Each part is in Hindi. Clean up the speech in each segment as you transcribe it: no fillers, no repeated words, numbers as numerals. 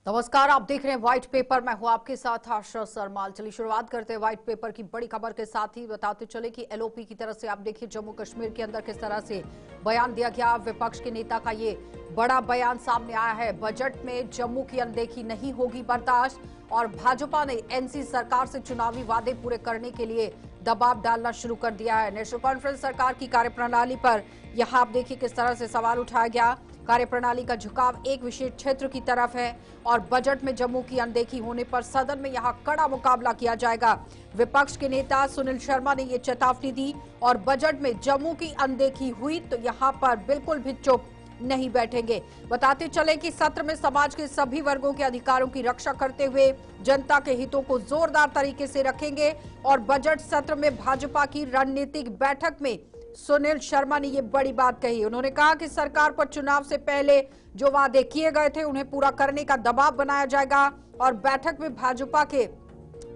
नमस्कार, आप देख रहे हैं व्हाइट पेपर। मैं हूं आपके साथ आशा सरमाल। चलिए शुरुआत करते हैं व्हाइट पेपर की बड़ी खबर के साथ ही बताते चले कि एलओपी की तरफ से आप देखिए जम्मू कश्मीर के अंदर किस तरह से बयान दिया गया। विपक्ष के नेता का ये बड़ा बयान सामने आया है। बजट में जम्मू की अनदेखी नहीं होगी बर्दाश्त और भाजपा ने एनसी सरकार से चुनावी वादे पूरे करने के लिए दबाव डालना शुरू कर दिया है। नेशनल कॉन्फ्रेंस सरकार की कार्यप्रणाली पर यहां आप देखिए किस तरह से सवाल उठाया गया। कार्यप्रणाली का झुकाव एक विशेष क्षेत्र की तरफ है और बजट में जम्मू की अनदेखी होने पर सदन में यहां कड़ा मुकाबला किया जाएगा। विपक्ष के नेता सुनील शर्मा ने ये चेतावनी दी और बजट में जम्मू की अनदेखी हुई तो यहां पर बिल्कुल भी चुप नहीं बैठेंगे। बताते चले कि सत्र में समाज के सभी वर्गों के अधिकारों की रक्षा करते हुए जनता के हितों को जोरदार तरीके से रखेंगे और बजट सत्र में भाजपा की रणनीतिक बैठक में सुनील शर्मा ने ये बड़ी बात कही। उन्होंने कहा कि सरकार पर चुनाव से पहले जो वादे किए गए थे उन्हें पूरा करने का दबाव बनाया जाएगा और बैठक में भाजपा के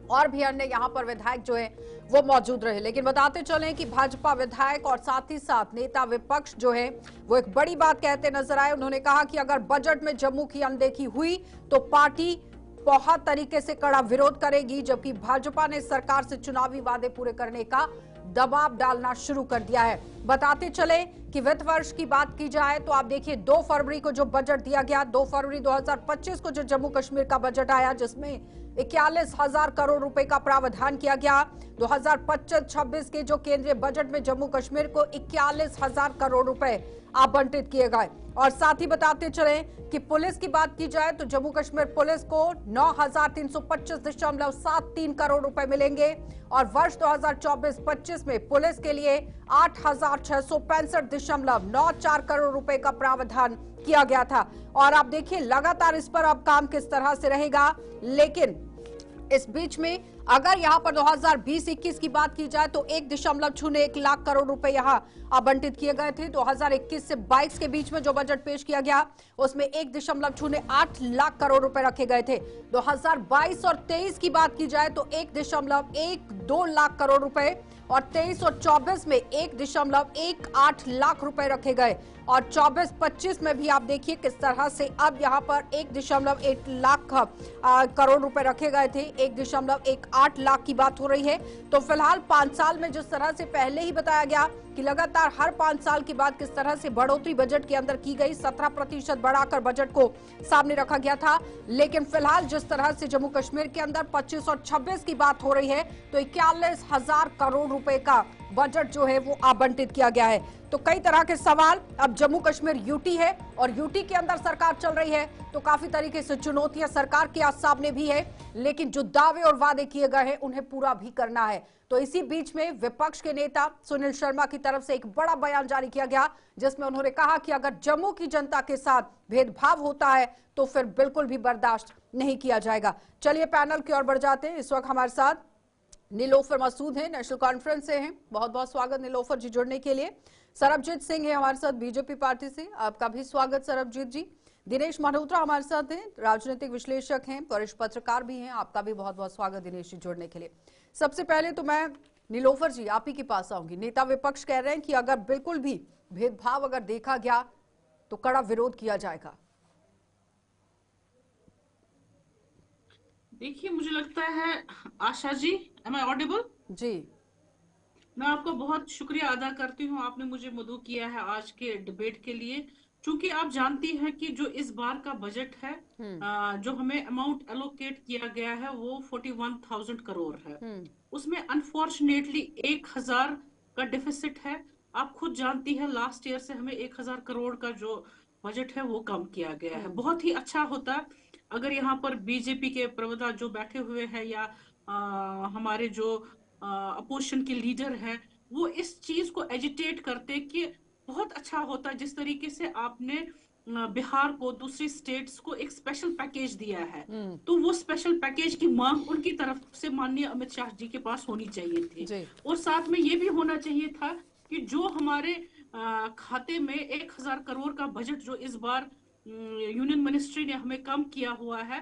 और भी अन्य यहां पर विधायक जो है वो मौजूद रहे। लेकिन बताते चलें कि भाजपा विधायक और साथ ही साथ नेता विपक्ष जो है वो एक बड़ी बात कहते नजर आए। उन्होंने कहा कि अगर बजट में जम्मू की अनदेखी हुई तो पार्टी बहुत तरीके से कड़ा विरोध करेगी, जबकि भाजपा ने सरकार से चुनावी वादे पूरे करने का दबाव डालना शुरू कर दिया है। बताते चले कि वित्त वर्ष की बात की जाए तो आप देखिए 2 फरवरी को जो बजट दिया गया, 2 फरवरी 2025 को जो जम्मू कश्मीर का बजट आया जिसमें 41,000 करोड़ रुपए का प्रावधान किया गया। 2025-26 के जो केंद्रीय बजट में जम्मू कश्मीर को 41,000 करोड़ रुपए आवंटित किए गए। और साथ ही बताते चले कि पुलिस की बात की जाए तो जम्मू कश्मीर पुलिस को 9,325.73 करोड़ रुपए मिलेंगे और वर्ष 2024-25 में पुलिस के लिए 8,665.94 करोड़ रुपए का प्रावधान किया गया था। और आप देखिए लगातार इस पर अब काम किस तरह से रहेगा। लेकिन इस बीच में अगर यहां पर 2020-21 की बात की जाए तो 1.1 लाख करोड़ रुपए यहां आवंटित किए गए थे। 2021 से 22 के बीच में जो बजट पेश किया गया उसमें 1.08 लाख करोड़ रुपए रखे गए थे। 2022 और 23 की बात की जाए तो 1.12 लाख करोड़ रुपए और 23 और 24 में 1.18 लाख रुपए रखे गए और 24-25 में भी आप देखिए किस तरह से अब यहां पर 1.1 लाख करोड़ रुपए रखे गए थे। 1.18 लाख की बात हो रही है। तो फिलहाल 5 साल में जिस तरह से पहले ही बताया गया कि लगातार हर 5 साल के बाद किस तरह से बढ़ोतरी बजट के अंदर की गई, 17% बढ़ाकर बजट को सामने रखा गया था। लेकिन फिलहाल जिस तरह से जम्मू कश्मीर के अंदर 25 और 26 की बात हो रही है तो 41,000 करोड़ रुपए का बजट जो है वो आवंटित किया गया है। तो कई तरह के सवाल। अब जम्मू कश्मीर यूटी है और यूटी के अंदर सरकार चल रही है तो काफी तरीके से चुनौतियां सरकार के सामने भी है, लेकिन जो दावे और वादे किए गए हैं उन्हें पूरा भी करना है। तो इसी बीच में विपक्ष के नेता सुनील शर्मा की तरफ से एक बड़ा बयान जारी किया गया जिसमें उन्होंने कहा कि अगर जम्मू की जनता के साथ भेदभाव होता है तो फिर बिल्कुल भी बर्दाश्त नहीं किया जाएगा। चलिए पैनल की ओर बढ़ जाते हैं। इस वक्त हमारे साथ नीलोफर मसूद हैं, नेशनल कॉन्फ्रेंस से हैं। बहुत बहुत स्वागत नीलोफर जी जुड़ने के लिए। सरबजीत सिंह है हमारे साथ बीजेपी पार्टी से, आपका भी स्वागत सरबजीत जी। दिनेश मल्होत्रा हमारे साथ हैं, राजनीतिक विश्लेषक हैं, वरिष्ठ पत्रकार भी हैं, आपका भी बहुत बहुत स्वागत दिनेश जी जुड़ने के लिए। सबसे पहले तो मैं नीलोफर जी आप ही के पास आऊंगी। नेता विपक्ष कह रहे हैं कि अगर बिल्कुल भी भेदभाव अगर देखा गया तो कड़ा विरोध किया जाएगा। देखिए, मुझे लगता है Asha ji, M I audible जी, मैं आपका बहुत शुक्रिया अदा करती हूँ, आपने मुझे मदऊ किया है आज के डिबेट के लिए। क्योंकि आप जानती हैं कि जो इस बार का बजट है, जो हमें अमाउंट एलोकेट किया गया है वो 41,000 करोड़ है। उसमें अनफॉर्चुनेटली 1,000 का डिफिसिट है। आप खुद जानती हैं लास्ट ईयर से हमें 1,000 करोड़ का जो बजट है वो कम किया गया है। बहुत ही अच्छा होता अगर यहाँ पर बीजेपी के प्रवक्ता जो बैठे हुए हैं या हमारे जो अपोजिशन के लीडर है वो इस चीज को एजिटेट करते कि बहुत अच्छा होता जिस तरीके से आपने बिहार को, दूसरी स्टेट्स को एक स्पेशल पैकेज दिया है। तो वो स्पेशल पैकेज की मांग उनकी तरफ से माननीय अमित शाह जी के पास होनी चाहिए थी और साथ में ये भी होना चाहिए था कि जो हमारे खाते में 1,000 करोड़ का बजट जो इस बार यूनियन मिनिस्ट्री ने हमें कम किया हुआ है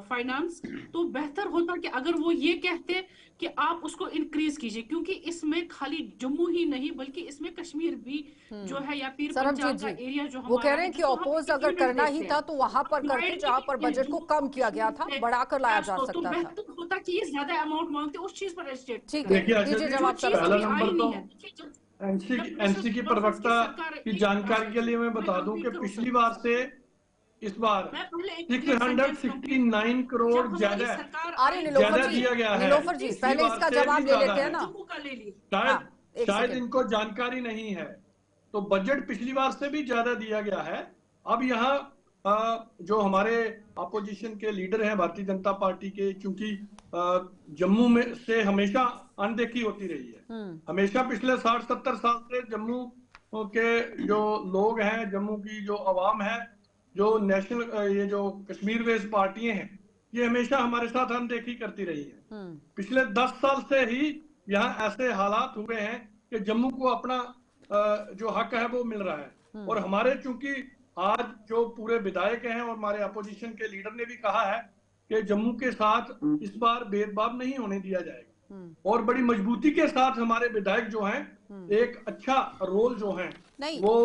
फाइनेंस, तो बेहतर होता कि अगर वो ये कहते कि आप उसको इंक्रीज कीजिए, क्योंकि इसमें खाली जम्मू ही नहीं बल्कि इसमें कश्मीर भी जो है या पीर पंजाल सरबजीत का जी, एरिया जो वो कह हमारा रहे है हैं कि जिसको हम अपोज अगर इंक्रीमेंट करना ही देते था हैं, तो वहां पर करते डिवाइड जहां पर नहीं बजट को जम्मू कम किया गया था, कश्मीर बढ़ाकर लाया जा तो सकता था। बेहतर होता कि ये ज्यादा अमाउंट मांगते उस चीज पर स्टेट ठीक है, करें, देखिए आशा दीजिए जी, जो जवाब चीज पहला सरबजीत अभी जी। आई नंबर तो नहीं है। देखिए जब एनसी की प्रोफेसर प्रवक्ता सरकार की एक जानकारी आशा के जी लिए मैं मैं बता दूं कंप्लीट कि करूं पिछली सर, बार से इस बार मैं पहले एक सेंटेंस कंप्लीट 669 करोड़ जब हमारी ज्यादा सरकार अरे आई निलोफर ज्यादा जी, दिया गया है। निलोफर जी पिछली पहले बार इसका से भी जवाब ले ज्यादा लेते हैं है। ना। जम्मू का ले लिए। हाँ, शायद एक शायद सेकेंड। इनको जानकारी नहीं है, तो बजट पिछली बार से भी ज्यादा दिया गया है। अब यहाँ जो हमारे अपोजिशन के लीडर हैं भारतीय जनता पार्टी के, चूंकि जम्मू में से हमेशा अनदेखी होती रही है, हमेशा पिछले 60-70 साल से जम्मू के जो लोग हैं, जम्मू की जो आवाम है, जो नेशनल ये जो कश्मीर बेस्ड पार्टियां हैं, ये हमेशा हमारे साथ अनदेखी करती रही है। पिछले 10 साल से ही यहाँ ऐसे हालात हुए हैं कि जम्मू को अपना जो हक है वो मिल रहा है। और हमारे चूंकि आज जो पूरे विधायक हैं और हमारे अपोजिशन के लीडर ने भी कहा है कि जम्मू के साथ इस बार भेदभाव नहीं होने दिया जाएगा, और बड़ी मजबूती के साथ हमारे विधायक जो हैं एक अच्छा रोल जो है वो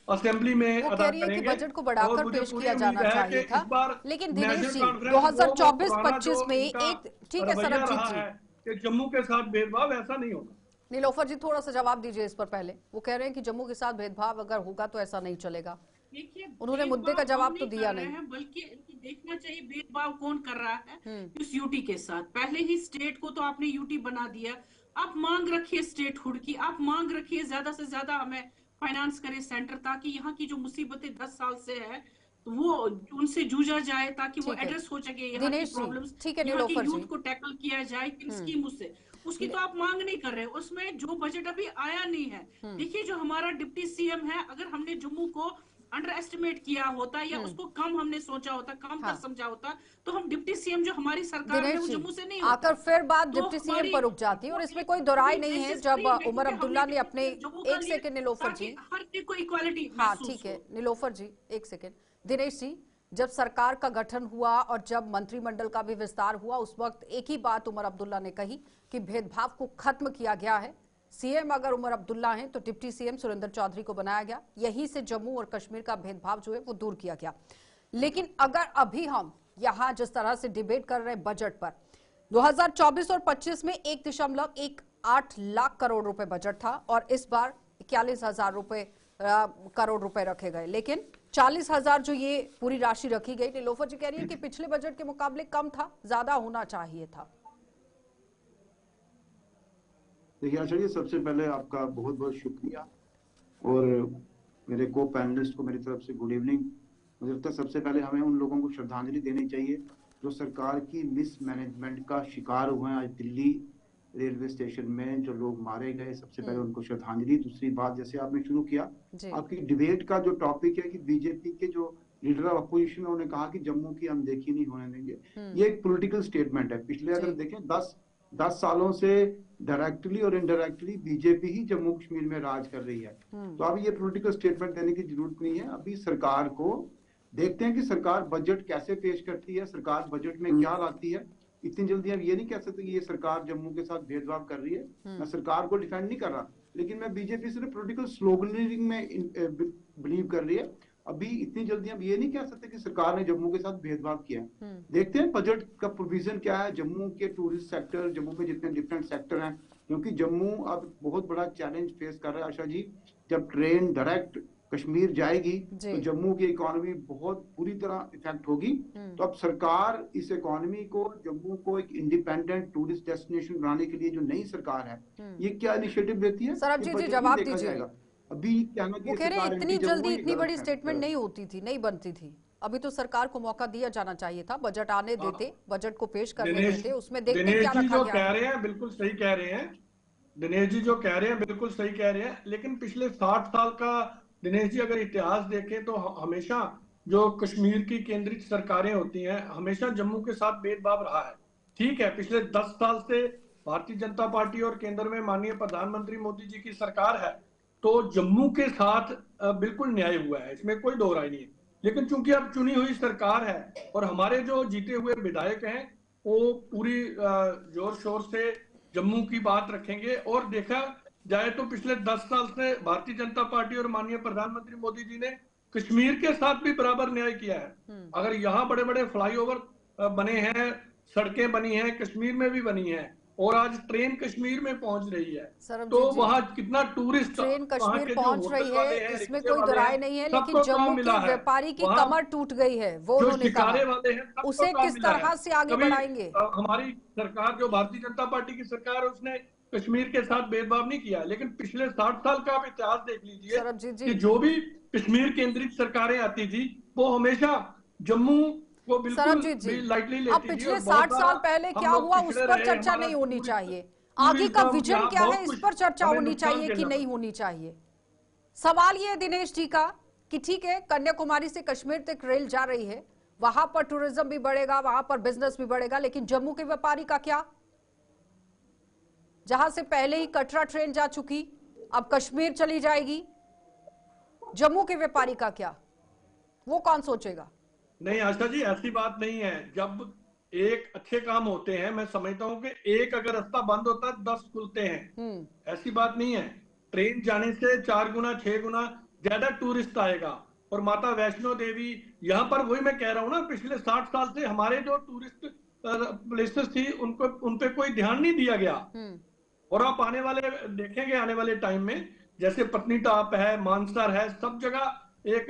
असेंबली में वो अदा कह रही है कि करेंगे। बजट को और बढ़ाकर मुझे पेश पूरी किया उम्मीद जाना है चाहिए कि था। इस बार लेकिन दिनेश नेशनल जी, कॉन्फ्रेंस 2024-25 में इनका एक ठीक है रवैया सरबजीत रहा जी, है कि जम्मू के साथ भेदभाव ऐसा नहीं होगा। नीलोफर जी थोड़ा सा जवाब दीजिए इस पर पहले। वो कह रहे हैं कि जम्मू के साथ भेदभाव अगर होगा तो ऐसा नहीं चलेगा। देखिए उन्होंने मुद्दे का भेदभाव हम जवाब तो नहीं दिया कर रहे नहीं। हैं, बल्कि इनको देखना चाहिए भेदभाव कौन कर रहा है इस यूटी के साथ। पहले ही स्टेट को तो आपने यूटी बना दिया, आप मांग रखिए स्टेटहुड की, आप मांग रखिए ज्यादा से ज्यादा हमें फाइनेंस करे सेंटर, ताकि यहाँ की जो मुसीबतें 10 साल से है तो वो उनसे जूझा जाए, ताकि वो ठीक है एड्रेस हो सके यहाँ की दिनेश जी, प्रॉब्लम्स, ठीक है यहाँ के नीलोफर जी। यूथ को टैकल किया जाए किन स्कीमों से। उसकी तो आप मांग नहीं कर रहे, उसमें जो बजट अभी आया नहीं है। देखिए जो हमारा डिप्टी सीएम है, अगर हमने जम्मू को अंडर एस्टिमेट किया होता या उसको कम हमने सोचा होता, कम कर समझा होता, तो हम डिप्टी सीएम जो हमारी सरकार है वो जम्मू से नहीं होता। आकर फिर बात तो डिप्टी सीएम हमारी पर रुक जाती है, और इसमें कोई दोराय नहीं है। जब उमर अब्दुल्ला ने अपने एक सेकेंड निलोफर जी, हर एक को इक्वालिटी हाँ ठीक है निलोफर जी एक सेकेंड। दिनेश जी, जब सरकार का गठन हुआ और जब मंत्रिमंडल का भी विस्तार हुआ, उस वक्त एक ही बात उमर अब्दुल्ला ने कही कि भेदभाव को खत्म किया गया है। सीएम अगर उमर अब्दुल्ला हैं तो डिप्टी सीएम सुरेंद्र चौधरी को बनाया गया, यहीं से जम्मू और कश्मीर का भेदभाव जो है वो दूर किया गया। लेकिन अगर अभी हम यहाँ जिस तरह से डिबेट कर रहे हैं बजट पर, 2024 और 25 में 1.18 लाख करोड़ रुपए बजट था और इस बार 41,000 करोड़ रुपए रखे गए, लेकिन 40,000 जो ये पूरी राशि रखी गई, नीलोफर जी कह रही है कि पिछले बजट के मुकाबले कम था, ज्यादा होना चाहिए था। देखिए आचार्य जी, सबसे पहले आपका बहुत बहुत शुक्रिया, और मेरे को पैनलिस्ट को मेरी तरफ से गुड इवनिंग। मुझे लगता है सबसे पहले हमें उन लोगों को श्रद्धांजलि देनी चाहिए जो सरकार की मिसमैनेजमेंट का शिकार हुए हैं। आज दिल्ली रेलवे स्टेशन में जो लोग मारे गए, सबसे पहले उनको श्रद्धांजलि। दूसरी बात, जैसे आपने शुरू किया आपकी डिबेट का जो टॉपिक है कि बीजेपी के जो लीडर ऑफ अपोजिशन है उन्होंने कहा कि जम्मू की अनदेखी नहीं होने देंगे, ये एक पॉलिटिकल स्टेटमेंट है। पिछले अगर देखें 10 सालों से डायरेक्टली और इनडायरेक्टली बीजेपी ही जम्मू कश्मीर में राज कर रही है, तो अब ये पॉलिटिकल स्टेटमेंट देने की जरूरत नहीं है। अभी सरकार को देखते हैं कि सरकार बजट कैसे पेश करती है, सरकार बजट में क्या लाती है। इतनी जल्दी हम ये नहीं कह सकते कि ये सरकार जम्मू के साथ भेदभाव कर रही है। मैं सरकार को डिफेंड नहीं कर रहा, लेकिन मैं बीजेपी सिर्फ पॉलिटिकल स्लोगनिंग में बिलीव कर रही है। अभी इतनी जल्दी हम ये नहीं कह सकते कि सरकार ने जम्मू के साथ भेदभाव किया है। देखते हैं बजट का प्रोविजन क्या है, जम्मू के टूरिस्ट सेक्टर, जम्मू में जितने डिफरेंट सेक्टर हैं, क्योंकि जम्मू अब बहुत बड़ा चैलेंज फेस कर रहा है आशा जी। जब ट्रेन डायरेक्ट कश्मीर जाएगी तो जम्मू की इकोनॉमी बहुत बुरी तरह इफेक्ट होगी। तो अब सरकार इस इकोनॉमी को, जम्मू को एक इंडिपेंडेंट टूरिस्ट डेस्टिनेशन बनाने के लिए जो नई सरकार है, ये क्या इनिशिएटिव लेती है, सरबजीत जी जवाब दीजिए। अभी कहना वो कह रहे हैं इतनी जल्दी इतनी बड़ी स्टेटमेंट नहीं होती थी, नहीं बनती थी। अभी तो सरकार को मौका दिया जाना चाहिए था, बजट आने देते, बजट को पेश करने देते, उसमें देखते क्या रखा गया। जो कह रहे हैं बिल्कुल सही कह रहे हैं, दिनेश जी जो कह रहे हैं बिल्कुल सही कह रहे हैं। लेकिन पिछले 60 साल का दिनेश जी अगर इतिहास देखें तो हमेशा जो कश्मीर की केंद्रित सरकारें होती हैं, हमेशा जम्मू के साथ भेदभाव रहा है। ठीक है, पिछले 10 साल से भारतीय जनता पार्टी और केंद्र में माननीय प्रधानमंत्री मोदी जी की सरकार है, तो जम्मू के साथ बिल्कुल न्याय हुआ है, इसमें कोई दो राय नहीं है। लेकिन चूंकि अब चुनी हुई सरकार है और हमारे जो जीते हुए विधायक हैं वो पूरी जोर शोर से जम्मू की बात रखेंगे। और देखा जाए तो पिछले 10 साल से भारतीय जनता पार्टी और माननीय प्रधानमंत्री मोदी जी ने कश्मीर के साथ भी बराबर न्याय किया है। अगर यहाँ बड़े बड़े फ्लाईओवर बने हैं, सड़कें बनी हैं, कश्मीर में भी बनी हैं, और आज ट्रेन कश्मीर में पहुंच रही है, तो वहां कितना टूरिस्ट ट्रेन कश्मीर पहुंच रही है, इसमें कोई दो राय नहीं है, लेकिन जम्मू के व्यापारी की कमर टूट गई है, वो उन्होंने कहा, उसे किस तरह से आगे बढ़ाएंगे। हमारी सरकार जो भारतीय जनता पार्टी की सरकार है उसने कश्मीर के साथ भेदभाव नहीं किया, लेकिन पिछले 60 साल का आप इतिहास देख लीजिए कि जो भी कश्मीर केंद्रित सरकारें आती थी वो हमेशा जम्मू को बिल्कुल भी लाइटली लेती थी। अब पिछले 60 साल पहले क्या हुआ उस पर चर्चा नहीं होनी चाहिए, आगे का विजन क्या है इस पर चर्चा होनी चाहिए कि नहीं होनी चाहिए। सवाल ये है दिनेश जी का कि ठीक है, कन्याकुमारी से कश्मीर तक रेल जा रही है, वहां पर टूरिज्म भी बढ़ेगा, वहां पर बिजनेस भी बढ़ेगा, लेकिन जम्मू के व्यापारी का क्या, जहां से पहले ही कटरा ट्रेन जा चुकी, अब कश्मीर चली जाएगी, जम्मू के व्यापारी का क्या, वो कौन सोचेगा। नहीं आशा जी, ऐसी बात नहीं है। जब एक अच्छे काम होते हैं, मैं समझता हूं कि एक अगर रास्ता बंद होता है 10 खुलते हैं, ऐसी बात नहीं है। ट्रेन जाने से 4 गुना 6 गुना ज्यादा टूरिस्ट आएगा। और माता वैष्णो देवी यहाँ पर, वही मैं कह रहा हूँ ना, पिछले 60 साल से हमारे जो टूरिस्ट प्लेसेस थी उन पे कोई ध्यान नहीं दिया गया। और आप आने वाले टाइम में जैसे पत्नीटॉप है, मानसर है, सब जगह एक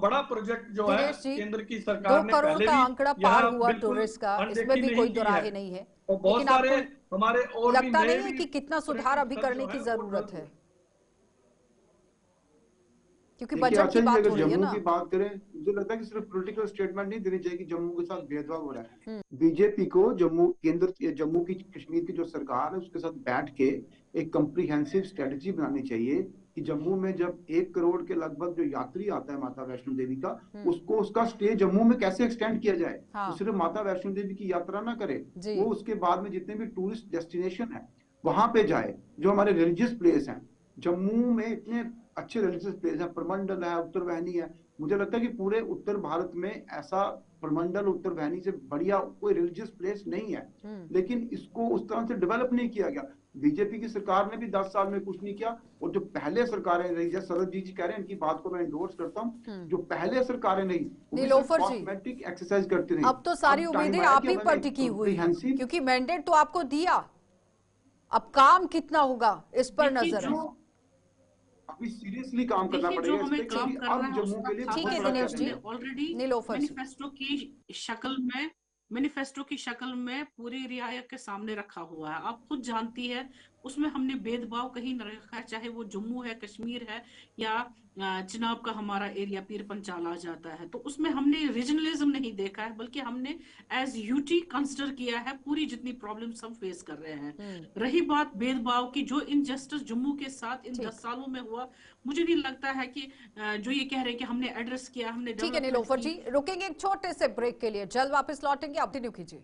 बड़ा प्रोजेक्ट जो है केंद्र की सरकार ने 2 करोड़ का आंकड़ा पार हुआ टूरिस्ट का, इसमें भी कोई दुराहे नहीं है, बहुत सारे हमारे और लगता नहीं है कि कितना सुधार अभी करने की जरूरत है, क्योंकि बजट की बात हो रही है ना। जम्मू की बात करें, मुझे लगता है कि सिर्फ पॉलिटिकल स्टेटमेंट नहीं देनी चाहिए कि जम्मू के साथ भेदभाव हो रहा है। बीजेपी को जम्मू की कश्मीर की जो सरकार है उसके साथ बैठ के एक कम्प्रीहेंसिव स्ट्रेटजी बनानी चाहिए कि जम्मू में जब 1 करोड़ के लगभग जो यात्री आता है माता वैष्णो देवी का, उसका स्टे जम्मू में कैसे एक्सटेंड किया जाए। तो सिर्फ माता वैष्णो देवी की यात्रा ना करे, वो उसके बाद में जितने भी टूरिस्ट डेस्टिनेशन है वहां पे जाए, जो हमारे रिलीजियस प्लेस हैं। जम्मू में इतने अच्छे रिलीजियस प्लेस है, प्रमंडल है, उत्तर वाहिनी है। मुझे लगता है कि पूरे उत्तर भारत में ऐसा प्रमंडल, उत्तर वाहिनी से बढ़िया कोई रिलीजियस प्लेस नहीं है, लेकिन इसको उस तरह से डेवलप नहीं किया गया। बीजेपी की सरकार ने भी 10 साल में कुछ नहीं किया, और जो पहले सरकारें रही, जैसे शरद जी कह रहे हैं, इनकी बात को मैं इंडोर्स करता हूँ, जो पहले सरकारें रही कॉस्मेटिक एक्सरसाइज करती रही। अब तो सारी उम्मीदें आप ही पर टिकी हुई है, क्योंकि मैंडेट तो आपको दिया, अब काम कितना होगा इस पर नजर है। अभी सीरियसली काम करना पड़ेगा इस पे, क्योंकि अब जम्मू के लिए ठीक है दिनेश जी, ऑलरेडी मैनिफेस्टो की शक्ल में पूरी रियायत के सामने रखा हुआ है। आप खुद जानती है उसमें हमने भेदभाव कहीं न रखा है, चाहे वो जम्मू है, कश्मीर है, या चिनाब का हमारा एरिया पीर पंचाल आ जाता है, तो उसमें हमने रीजनलिज्म नहीं देखा है, बल्कि हमने एज यूटी कंसिडर किया है पूरी जितनी प्रॉब्लम्स हम फेस कर रहे हैं। रही बात भेदभाव की, जो इनजस्टिस जम्मू के साथ इन 10 सालों में हुआ, मुझे नहीं लगता है कि जो ये कह रहे हैं कि हमने एड्रेस किया, हमने। ठीक है नीलोफर जी, रुकेंगे एक छोटे से ब्रेक के लिए, जल्द वापस लौटेंगे, आप कंटिन्यू कीजिए।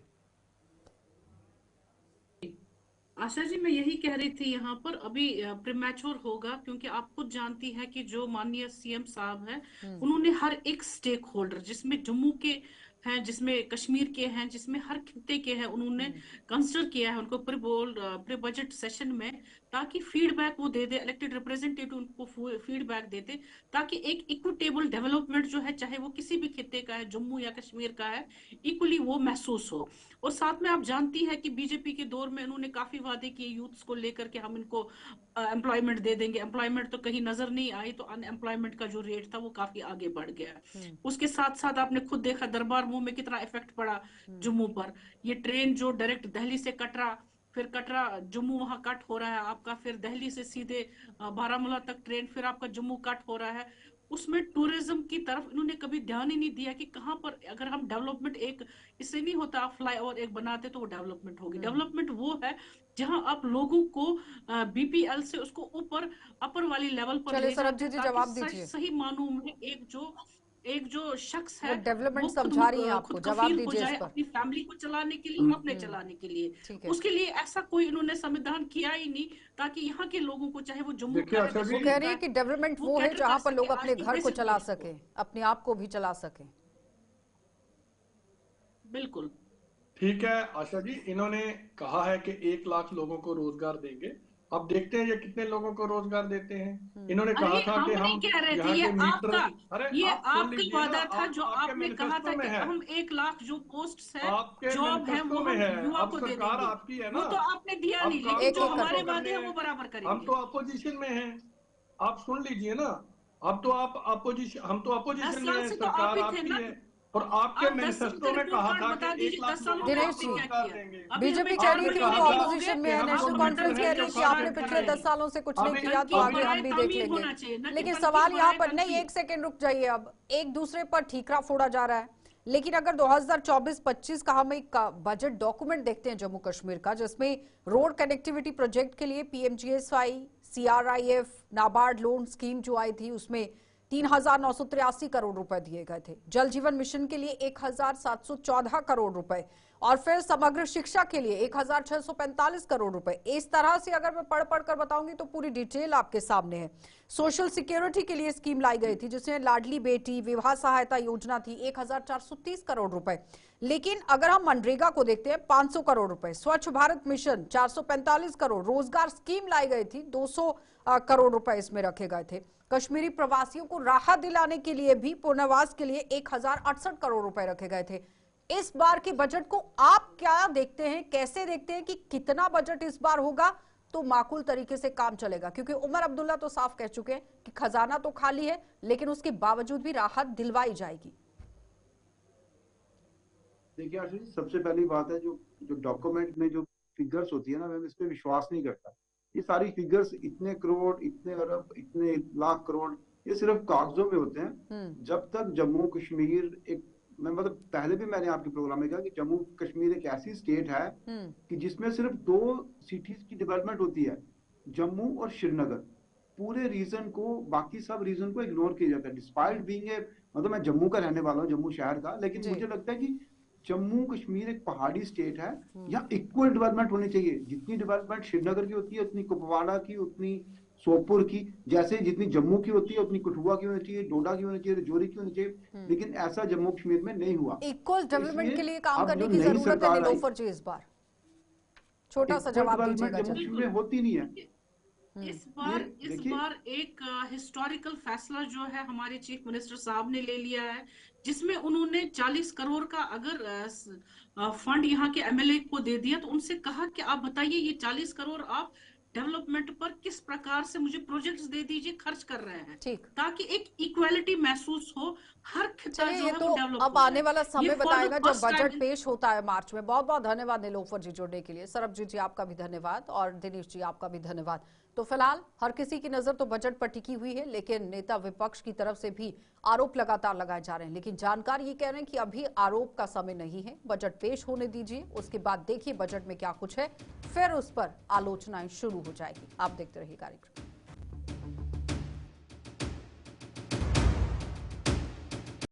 आशा जी, मैं यही कह रही थी, यहाँ पर अभी प्रीमैच्योर होगा, क्योंकि आप खुद जानती है कि जो माननीय सीएम साहब है, उन्होंने हर एक स्टेक होल्डर, जिसमें जम्मू के हैं, जिसमें कश्मीर के हैं, जिसमें हर खित्ते के हैं, उन्होंने कंसिडर किया है उनको प्री बजट सेशन में, ताकि फीडबैक वो दे दे, इलेक्टेड रिप्रेजेंटेटिव उनको फीडबैक देते, ताकि एक इक्विटेबल डेवलपमेंट जो है, चाहे वो किसी भी खित्ते का है, जम्मू या कश्मीर का है, इक्वली वो महसूस हो। और साथ में आप जानती है कि बीजेपी के दौर में उन्होंने काफी वादे किए यूथ्स को लेकर के, हम इनको एम्प्लॉयमेंट दे देंगे, एम्प्लॉयमेंट तो कहीं नजर नहीं आई, तो अनएम्प्लॉयमेंट का जो रेट था वो काफी आगे बढ़ गया। उसके साथ साथ आपने खुद देखा दरबार मूव में कितना इफेक्ट पड़ा जम्मू पर। ये ट्रेन जो डायरेक्ट दिल्ली से कटरा, फिर कटरा जम्मू वहां कट हो रहा है आपका, फिर दिल्ली से सीधे बारामूला तक ट्रेन, फिर आपका जम्मू कट हो रहा है, उसमें टूरिज्म की तरफ इन्होंने कभी ध्यान ही नहीं दिया कि कहां पर, अगर हम डेवलपमेंट, एक इससे नहीं होता आप फ्लाईओवर एक बनाते तो वो डेवलपमेंट होगी। डेवलपमेंट वो है जहां आप लोगों को बीपीएल से उसको ऊपर अपर वाली लेवल पर ले जाते, जवाब दीजिए। सही मानों में एक जो एक जो शख्स है डेवलपमेंट वो खुद समझा रही है आपको, खुद जवाब कफील हो दीजिए इस जाए पर। अपनी फैमिली को चलाने के लिए, अपने चलाने के लिए, ठीक है। उसके लिए ऐसा कोई इन्होंने संविधान किया ही नहीं ताकि यहाँ के लोगों को, चाहे वो जम्मू देखिए का है, आशा जी, वो कह रही है कि डेवलपमेंट वो है कैटर जहां कर पर सके लोग आज अपने की घर को बेसिक चला नीड्स को। सके, अपने आप को भी चला सके। बिल्कुल ठीक है आशा जी, इन्होंने कहा है कि 1 लाख लोगों को रोजगार देंगे। अब देखते हैं ये कितने लोगों को रोजगार देते हैं। इन्होंने अरे कहा था कि हम नहीं हम कह रहे थे, यहाँ ये के मीटर, आपका, अरे ये आप सुन आपका लीजिए ना, वादा था जो आपके आपने कहा मैनिफेस्टो था में कि है, हम 1 लाख जो पोस्ट्स है, आपके जॉब है, मैनिफेस्टो वो में हम है। युवा अब को दे सरकार देंगे। आपकी है वो ना, तो आपने दिया अब नहीं, काम लेकिन एक जो एक हमारे करके वादे हैं वो करने बराबर हैं। हम करेंगे। तो अपोजिशन में हैं, आप सुन लीजिए ना। अब तो आप अपोजिशन, हम तो 10 अपोजिशन में साल हैं, से तो आप सरकार ही थे आपकी ना। है। और आपके आप 10 साल मैनिफेस्टो का में रिपोर्ट कहा कार्ड था बता कि दीजिए, 1 लाख 10 सालों लोगों में को दिनेश हम जी, आपने क्या रोजगार किया? देंगे। अभी हमें बीजेपी कह 4 रही है आपने कि वो महीने कहा पूरे था हो गए ऑपोजिशन हैं। में है, कि हम नेशनल जो आप मीटर कॉन्फ्रेंस है कह ये रही है कि सरकार आपने परमानेंट में पिछले हैं। 10 सालों से कुछ नहीं अभी किया, तो तनकीद आगे बराए हम भी देख तामीर लेंगे। होना चाहिए, न कि लेकिन तनकीद सवाल यहाँ बराए पर नहीं, तनकीद। एक सेकंड रुक जाइए। अब एक दूसरे पर ठीकरा फोड़ा जा रहा है, लेकिन अगर 2024-25 का हम एक बजट डॉक्यूमेंट देखते हैं जम्मू कश्मीर का, जिसमें रोड कनेक्टिविटी प्रोजेक्ट के लिए PMGSY, CRIF, NABARD loan scheme जो आई थी, उसमें 3,983 करोड़ रुपए दिए गए थे। जल जीवन मिशन के लिए 1,714 करोड़ रुपए, और फिर समग्र शिक्षा के लिए 1,645 करोड़ रुपए। इस तरह से अगर मैं पढ़ कर बताऊंगी तो पूरी डिटेल आपके सामने है। सोशल सिक्योरिटी के लिए स्कीम लाई गई थी, जिसमें लाडली बेटी, विवाह सहायता योजना थी, 1,430 करोड़ रुपए। लेकिन अगर हम मनरेगा को देखते हैं, 500 करोड़ रुपए। स्वच्छ भारत मिशन 445 करोड़, रोजगार स्कीम लाई गई थी, 200 करोड़ रुपए इसमें रखे गए थे। कश्मीरी प्रवासियों को राहत दिलाने के लिए भी पुनर्वास के लिए 1,068 करोड़ रुपए रखे गए थे। इस बार के बजट को आप क्या देखते हैं, कैसे देखते हैं कि कितना बजट इस बार होगा तो माकूल तरीके से काम चलेगा? क्योंकि उमर अब्दुल्ला तो साफ कह चुके हैं कि खजाना तो खाली है, लेकिन उसके बावजूद भी राहत दिलवाई जाएगी। देखिए आशीष, सबसे पहली बात है, जो जो डॉक्यूमेंट में जो फिगर्स होती है ना, मैं इस पे विश्वास नहीं करता। ये सारी फिगर्स, इतने करोड़, इतने अरब, इतने लाख करोड़, ये सिर्फ कागजों में होते हैं। जब तक जम्मू कश्मीर एक, मैं मतलब पहले भी मैंने आपके प्रोग्राम में कहा कि जम्मू कश्मीर एक ऐसी स्टेट है कि जिसमें सिर्फ 2 सिटीज की डेवलपमेंट होती है, जम्मू और श्रीनगर। पूरे रीजन को, बाकी सब रीजन को इग्नोर किया जाता है। डिस्पाइट बीइंग ए, मतलब मैं जम्मू का रहने वाला हूँ, जम्मू शहर का, लेकिन मुझे लगता है कि जम्मू कश्मीर एक पहाड़ी स्टेट है, यहाँ इक्वल डेवलपमेंट होनी चाहिए। जितनी डेवलपमेंट श्रीनगर की होती है, उतनी कुपवाड़ा की, उतनी सोपोर की, जैसे जितनी जम्मू की होती है उतनी कठुआ की होनी चाहिए, डोडा की होनी चाहिए, राजौरी की होनी चाहिए। लेकिन ऐसा जम्मू कश्मीर में नहीं हुआ। इक्वल डेवलपमेंट के लिए काम अब करने जो की नई जरूरत है सरकार आई, नीलोफर जी। इस बार छोटा सा जवाब दीजिएगा। जम्मू कश्मीर में होती नहीं है। इस बार एक हिस्टोरिकल फैसला जो है हमारे चीफ मिनिस्टर साहब ने ले लिया है, जिसमें उन्होंने 40 करोड़ का अगर फंड यहाँ के एमएलए को दे दिया, तो उनसे कहा कि आप बताइए ये 40 करोड़ आप डेवलपमेंट पर किस प्रकार से मुझे प्रोजेक्ट्स दे दीजिए, खर्च कर रहे हैं, ठीक, ताकि एक इक्वालिटी महसूस हो, हर खिता जो ये है तो वो डेवलप अब आने वाला समय बताएगा जब बजट टाइम। पेश होता है मार्च में। बहुत बहुत धन्यवाद नीलोफर जी जुड़ने के लिए। सरबजीत जी आपका भी धन्यवाद, और दिनेश जी आपका भी धन्यवाद। तो फिलहाल हर किसी की नजर तो बजट पर टिकी हुई है, लेकिन नेता विपक्ष की तरफ से भी आरोप लगातार लगाए जा रहे हैं। लेकिन जानकार ये कह रहे हैं कि अभी आरोप का समय नहीं है, बजट पेश होने दीजिए, उसके बाद देखिए बजट में क्या कुछ है, फिर उस पर आलोचनाएं शुरू हो जाएगी। आप देखते रहिए कार्यक्रम।